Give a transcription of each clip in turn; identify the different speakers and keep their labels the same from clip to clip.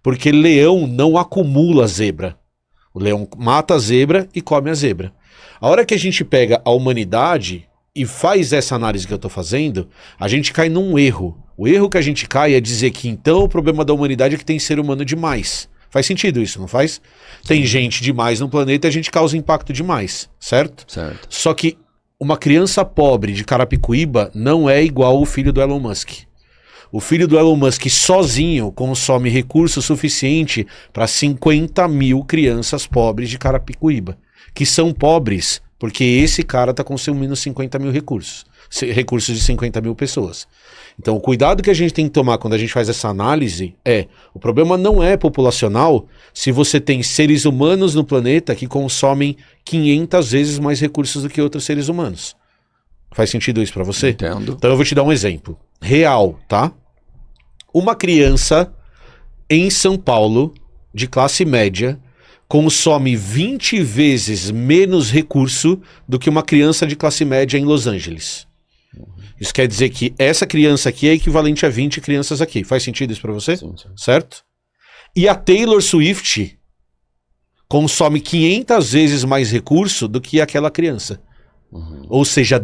Speaker 1: Porque leão não acumula zebra. O leão mata a zebra e come a zebra. A hora que a gente pega a humanidade e faz essa análise que eu estou fazendo, a gente cai num erro. O erro que a gente cai é dizer que então o problema da humanidade é que tem ser humano demais. Faz sentido isso, não faz? Tem gente demais no planeta e a gente causa impacto demais, certo?
Speaker 2: Certo.
Speaker 1: Só que uma criança pobre de Carapicuíba não é igual o filho do Elon Musk. O filho do Elon Musk sozinho consome recurso suficiente para 50 mil crianças pobres de Carapicuíba, que são pobres porque esse cara está consumindo 50 mil recursos de 50 mil pessoas. Então o cuidado que a gente tem que tomar quando a gente faz essa análise o problema não é populacional se você tem seres humanos no planeta que consomem 500 vezes mais recursos do que outros seres humanos. Faz sentido isso para você?
Speaker 2: Entendo.
Speaker 1: Então eu vou te dar um exemplo real, tá? Uma criança em São Paulo, de classe média, consome 20 vezes menos recurso do que uma criança de classe média em Los Angeles. Isso quer dizer que essa criança aqui é equivalente a 20 crianças aqui. Faz sentido isso pra você?
Speaker 2: Sim.
Speaker 1: Certo? E a Taylor Swift consome 500 vezes mais recurso do que aquela criança. Ou seja,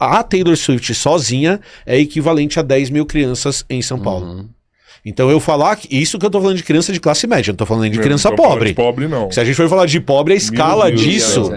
Speaker 1: a Taylor Swift sozinha é equivalente a 10 mil crianças em São Paulo. Então eu falar que isso que eu tô falando de criança de classe média, não tô falando de criança pobre.
Speaker 3: De pobre não.
Speaker 1: Se a gente for falar de pobre, a escala disso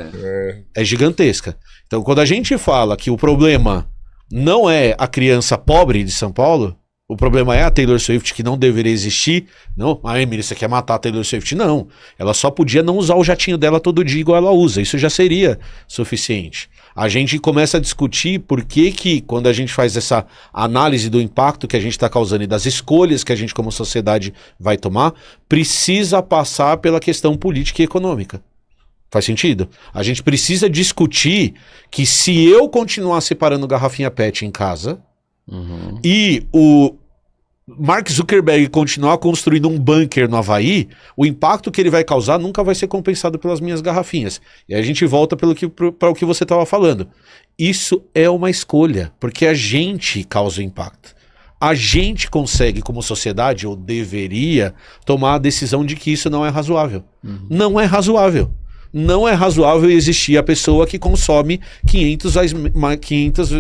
Speaker 1: é gigantesca. Então quando a gente fala que o problema não é a criança pobre de São Paulo, o problema é a Taylor Swift, que não deveria existir. Não, Emily, você quer matar a Taylor Swift? Não. Ela só podia não usar o jatinho dela todo dia igual ela usa. Isso já seria suficiente. A gente começa a discutir por que quando a gente faz essa análise do impacto que a gente está causando e das escolhas que a gente como sociedade vai tomar, precisa passar pela questão política e econômica. Faz sentido? A gente precisa discutir que se eu continuar separando garrafinha PET em casa e o Mark Zuckerberg continuar construindo um bunker no Havaí, o impacto que ele vai causar nunca vai ser compensado pelas minhas garrafinhas. E aí a gente volta para o que você estava falando. Isso é uma escolha, porque a gente causa o impacto. A gente consegue, como sociedade, ou deveria, tomar a decisão de que isso não é razoável. Não é razoável. Não é razoável existir a pessoa que consome 500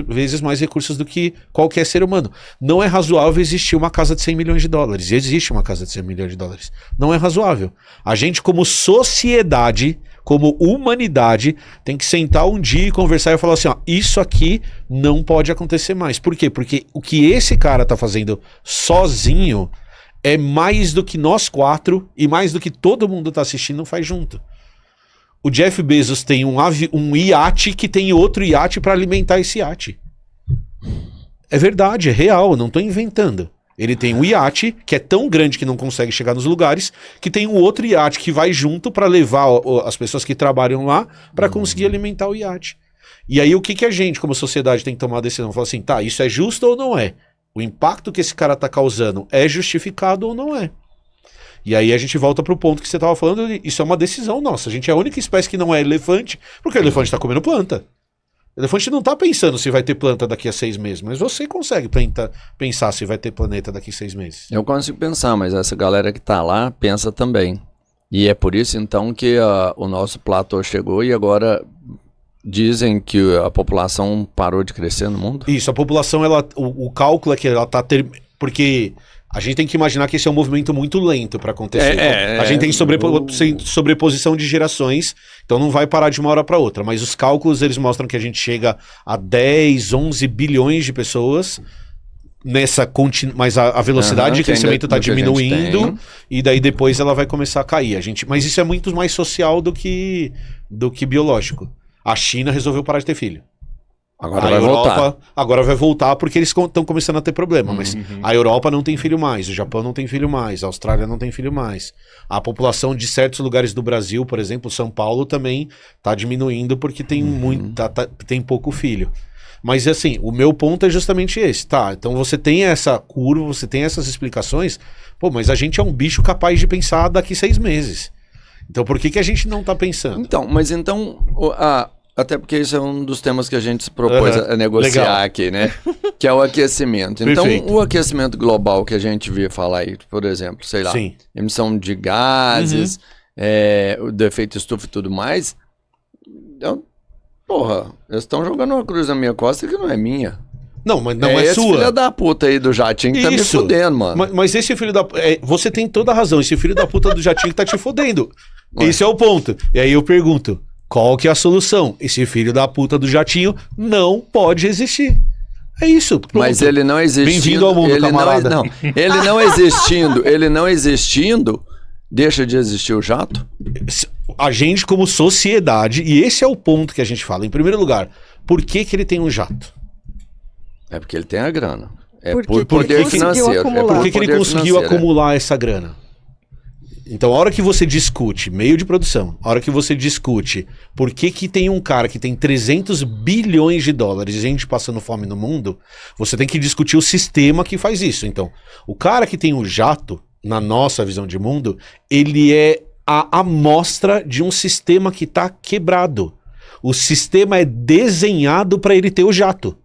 Speaker 1: vezes mais recursos do que qualquer ser humano. Não é razoável existir uma casa de 100 milhões de dólares. E existe uma casa de 100 milhões de dólares. Não é razoável. A gente, como sociedade, como humanidade, tem que sentar um dia e conversar e falar assim, ó, isso aqui não pode acontecer mais. Por quê? Porque o que esse cara tá fazendo sozinho é mais do que nós quatro e mais do que todo mundo tá assistindo faz junto. O Jeff Bezos tem um iate que tem outro iate para alimentar esse iate. É verdade, é real, eu não estou inventando. Ele tem um iate que é tão grande que não consegue chegar nos lugares, que tem um outro iate que vai junto para levar as pessoas que trabalham lá para conseguir alimentar o iate. E aí o que a gente, como sociedade, tem que tomar a decisão? Falar assim, tá, isso é justo ou não é? O impacto que esse cara está causando é justificado ou não é? E aí a gente volta pro ponto que você estava falando, isso é uma decisão nossa. A gente é a única espécie que não é elefante, porque o elefante está comendo planta. O elefante não está pensando se vai ter planta daqui a 6 meses, mas você consegue pensar se vai ter planeta daqui a 6 meses.
Speaker 2: Eu consigo pensar, mas essa galera que está lá pensa também. E é por isso então que o nosso platô chegou e agora dizem que a população parou de crescer no mundo?
Speaker 1: Isso, a população, o cálculo é que ela está... Porque... A gente tem que imaginar que esse é um movimento muito lento para acontecer. A gente tem sobreposição de gerações, então não vai parar de uma hora para outra. Mas os cálculos, eles mostram que a gente chega a 10, 11 bilhões de pessoas mas a velocidade de crescimento está diminuindo e daí depois ela vai começar a cair. Mas isso é muito mais social do que biológico. A China resolveu parar de ter filho. Agora vai voltar porque eles estão começando a ter problema, mas a Europa não tem filho mais, o Japão não tem filho mais, a Austrália não tem filho mais. A população de certos lugares do Brasil, por exemplo, São Paulo também está diminuindo porque tem tem pouco filho. Mas assim, o meu ponto é justamente esse, tá? Então você tem essa curva, você tem essas explicações, mas a gente é um bicho capaz de pensar daqui 6 meses. Então por que a gente não está pensando?
Speaker 2: Então, Até porque isso é um dos temas que a gente se propôs a negociar
Speaker 1: Legal.
Speaker 2: aqui, né? Que é o aquecimento. Então,
Speaker 1: Perfeito.
Speaker 2: o aquecimento global que a gente via falar aí, por exemplo, sei lá,
Speaker 1: Sim.
Speaker 2: emissão de gases, o defeito estufa e tudo mais. Porra, eles estão jogando uma cruz na minha costa que não é minha.
Speaker 1: Não, mas não é
Speaker 2: esse
Speaker 1: sua.
Speaker 2: filho da puta aí do jatinho que tá me fudendo, mano.
Speaker 1: Mas esse filho da... você tem toda a razão. Esse filho da puta do jatinho que tá te fudendo. Esse é o ponto. E aí eu pergunto, qual que é a solução? Esse filho da puta do jatinho não pode existir. É isso. Pronto.
Speaker 2: Mas ele não existindo...
Speaker 1: Bem-vindo ao mundo, camarada.
Speaker 2: Ele não existindo, deixa de existir o jato?
Speaker 1: A gente como sociedade, e esse é o ponto que a gente fala. Em primeiro lugar, por que que ele tem um jato?
Speaker 2: É porque ele tem a grana. É
Speaker 3: Porque
Speaker 2: por poder
Speaker 3: ele conseguiu
Speaker 2: financeiro.
Speaker 3: acumular.
Speaker 1: Por que que ele conseguiu acumular essa grana? Então, a hora que você discute meio de produção, a hora que você discute por que que tem um cara que tem 300 bilhões de dólares e gente passando fome no mundo, você tem que discutir o sistema que faz isso. Então, o cara que tem o jato, na nossa visão de mundo, ele é a amostra de um sistema que está quebrado. O sistema é desenhado para ele ter o jato.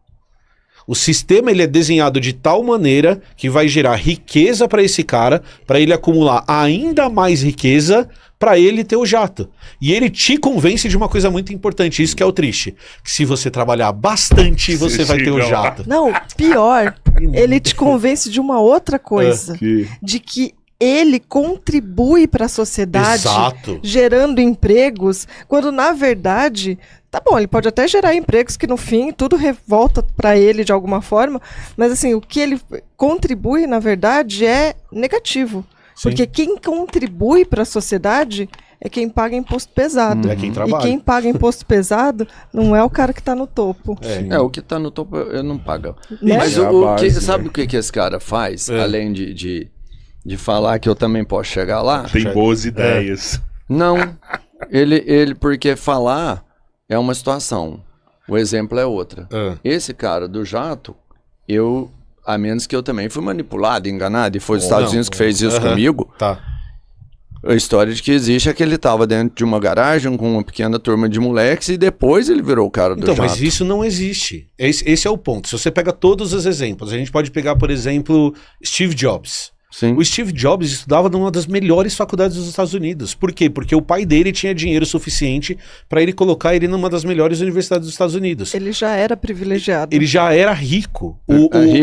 Speaker 1: O sistema ele é desenhado de tal maneira que vai gerar riqueza para esse cara, para ele acumular ainda mais riqueza, para ele ter o jato. E ele te convence de uma coisa muito importante, isso que é o triste. Que se você trabalhar bastante, você vai ter o jato.
Speaker 3: Não, pior, ele te convence de uma outra coisa. De que ele contribui para a sociedade,
Speaker 1: Exato.
Speaker 3: gerando empregos, quando na verdade... Tá bom, ele pode até gerar empregos que no fim tudo revolta para ele de alguma forma, mas assim, o que ele contribui na verdade é negativo.
Speaker 1: Sim.
Speaker 3: Porque quem contribui para a sociedade é quem paga imposto pesado.
Speaker 1: É quem trabalha.
Speaker 3: E quem paga imposto pesado não é o cara que tá no topo.
Speaker 2: O que tá no topo eu não pago.
Speaker 3: Né?
Speaker 2: Mas sabe o que esse cara faz?
Speaker 1: É.
Speaker 2: Além de falar que eu também posso chegar lá?
Speaker 4: Tem boas ideias.
Speaker 2: Não. Ele porque falar é uma situação. O exemplo é outra. Esse cara do jato, a menos que eu também fui manipulado, enganado, e foi os Estados Unidos que fez isso comigo.
Speaker 1: Tá.
Speaker 2: A história de que existe é que ele estava dentro de uma garagem com uma pequena turma de moleques e depois ele virou o cara do
Speaker 1: Então,
Speaker 2: jato.
Speaker 1: mas isso não existe. Esse é o ponto. Se você pega todos os exemplos, a gente pode pegar, por exemplo, Steve Jobs.
Speaker 2: Sim.
Speaker 1: O Steve Jobs estudava numa das melhores faculdades dos Estados Unidos. Por quê? Porque o pai dele tinha dinheiro suficiente para ele colocar ele numa das melhores universidades dos Estados Unidos.
Speaker 3: Ele já era privilegiado.
Speaker 1: Ele já era rico.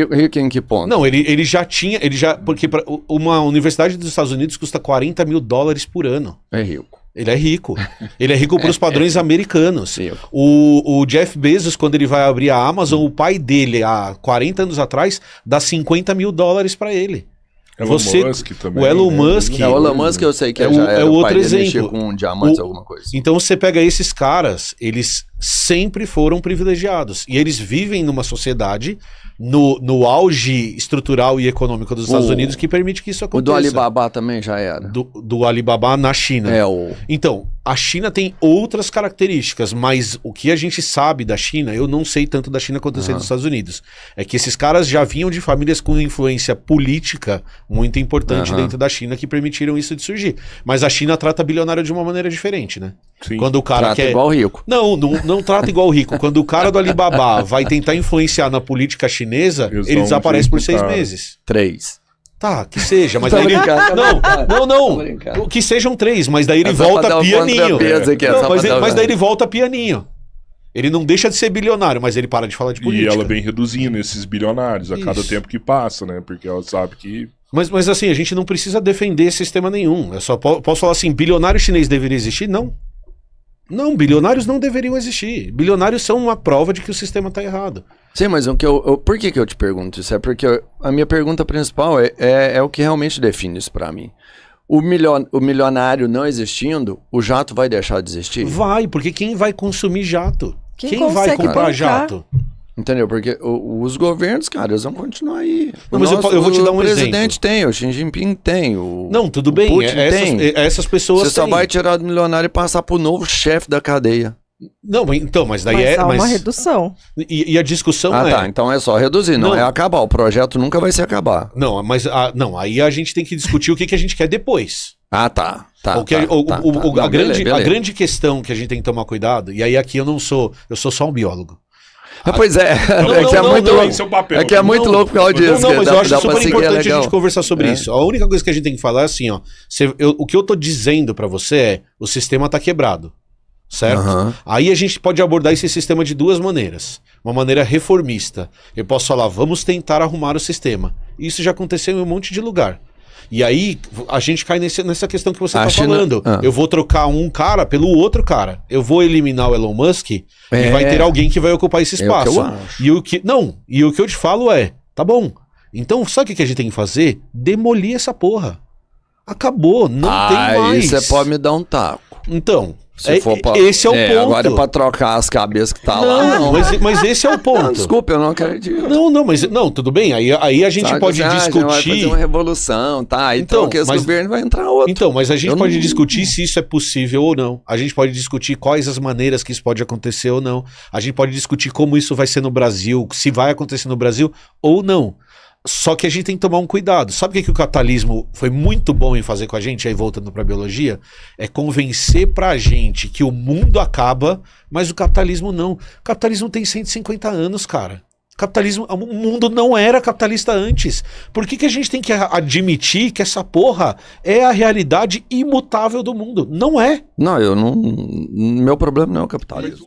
Speaker 2: Rico em que ponto?
Speaker 1: Não, ele já tinha. Porque uma universidade dos Estados Unidos custa $40 mil por ano.
Speaker 2: É rico.
Speaker 1: Ele é rico. Ele é rico para os padrões americanos.
Speaker 2: Rico.
Speaker 1: O Jeff Bezos, quando ele vai abrir a Amazon, o pai dele, há 40 anos atrás, dá $50 mil para ele.
Speaker 4: Musk também,
Speaker 1: o Elon Musk.
Speaker 2: O Elon Musk eu sei que
Speaker 1: é
Speaker 2: o
Speaker 1: outro
Speaker 2: pai dele
Speaker 1: exemplo.
Speaker 2: mexia com diamantes, alguma coisa.
Speaker 1: Então você pega esses caras, eles sempre foram privilegiados. E eles vivem numa sociedade, no auge estrutural e econômico dos Estados Unidos, que permite que isso aconteça.
Speaker 2: O do Alibaba também já era.
Speaker 1: Do Alibaba na China. Então, a China tem outras características, mas o que a gente sabe da China, eu não sei tanto da China quanto eu sei dos Estados Unidos, é que esses caras já vinham de famílias com influência política muito importante dentro da China que permitiram isso de surgir. Mas a China trata bilionário de uma maneira diferente, né?
Speaker 4: Sim.
Speaker 1: Quando o cara
Speaker 2: Trata igual rico.
Speaker 1: Não trata igual rico. Quando o cara do Alibaba vai tentar influenciar na política chinesa, ele desaparece por 6 meses.
Speaker 2: 3.
Speaker 1: Tá, que seja, mas
Speaker 2: Tô
Speaker 1: daí ele...
Speaker 2: brincando,
Speaker 1: Não,
Speaker 2: Tô brincando.
Speaker 1: que sejam 3, mas daí ele
Speaker 2: É só pra dar
Speaker 1: volta
Speaker 2: um
Speaker 1: pianinho.
Speaker 2: contrapeso aqui, é só pra dar
Speaker 1: Mas daí ele volta pianinho. Ele não deixa de ser bilionário, mas ele para de falar de política.
Speaker 4: E ela vem reduzindo esses bilionários a cada tempo que passa, né? Porque ela sabe que...
Speaker 1: Mas assim, a gente não precisa defender sistema nenhum. Eu só posso falar assim, bilionário chinês deveria existir? Não. Não, bilionários não deveriam existir. Bilionários são uma prova de que o sistema está errado.
Speaker 2: Sim, mas por que eu te pergunto isso? É porque a minha pergunta principal é o que realmente define isso pra mim. O milionário não existindo, o jato vai deixar de existir?
Speaker 1: Vai, porque quem vai consumir jato? Quem vai
Speaker 3: consegue
Speaker 1: comprar
Speaker 3: bancar?
Speaker 1: jato?
Speaker 2: Entendeu? Porque os governos, cara, eles vão continuar aí.
Speaker 1: Não, mas eu vou te dar um exemplo.
Speaker 2: O presidente tem, o Xi Jinping tem,
Speaker 1: Não, tudo bem.
Speaker 2: Putin tem.
Speaker 1: Essas pessoas
Speaker 2: Você só
Speaker 1: têm.
Speaker 2: vai tirar do milionário e passar pro novo chefe da cadeia.
Speaker 1: Não, então, mas daí
Speaker 3: Mas há uma redução.
Speaker 1: E a discussão
Speaker 2: Tá, então é só reduzir, não
Speaker 1: Não.
Speaker 2: é acabar. O projeto nunca vai se acabar.
Speaker 1: Não, mas aí a gente tem que discutir o que a gente quer depois.
Speaker 2: Ah, tá.
Speaker 1: A
Speaker 2: Beleza.
Speaker 1: grande questão que a gente tem que tomar cuidado, e aí aqui eu sou só um biólogo.
Speaker 2: Pois é, é que é muito louco por causa disso.
Speaker 1: Não, mas eu acho super importante a gente conversar sobre isso. A única coisa que a gente tem que falar é assim, ó. O que eu tô dizendo pra você é, o sistema tá quebrado, certo? Aí a gente pode abordar esse sistema de duas maneiras. Uma maneira reformista. Eu posso falar, vamos tentar arrumar o sistema. Isso já aconteceu em um monte de lugar. E aí, a gente cai nessa questão que você tá falando. Eu vou trocar um cara pelo outro cara. Eu vou eliminar o Elon Musk e vai ter alguém que vai ocupar esse espaço. E o que eu te falo é, tá bom. Então, sabe o que a gente tem que fazer? Demolir essa porra. Acabou, não tem mais.
Speaker 2: Aí você pode me dar um taco.
Speaker 1: Então... esse é o ponto.
Speaker 2: Agora é pra trocar as cabeças que tá lá. Não.
Speaker 1: Mas esse é o ponto.
Speaker 2: Não, desculpa, eu não acredito.
Speaker 1: Não, tudo bem. Aí a gente pode discutir.
Speaker 2: Vai fazer uma revolução, tá? Aí troca esse governo, vai entrar outro.
Speaker 1: Então, mas a gente pode discutir se isso é possível ou não. A gente pode discutir quais as maneiras que isso pode acontecer ou não. A gente pode discutir como isso vai ser no Brasil, se vai acontecer no Brasil ou não. Só que a gente tem que tomar um cuidado. Sabe o que o capitalismo foi muito bom em fazer com a gente, aí voltando pra biologia? É convencer pra gente que o mundo acaba, mas o capitalismo não. O capitalismo tem 150 anos, cara. O mundo não era capitalista antes. Por que a gente tem que admitir que essa porra é a realidade imutável do mundo? Não é.
Speaker 2: Não, meu problema não é o capitalismo.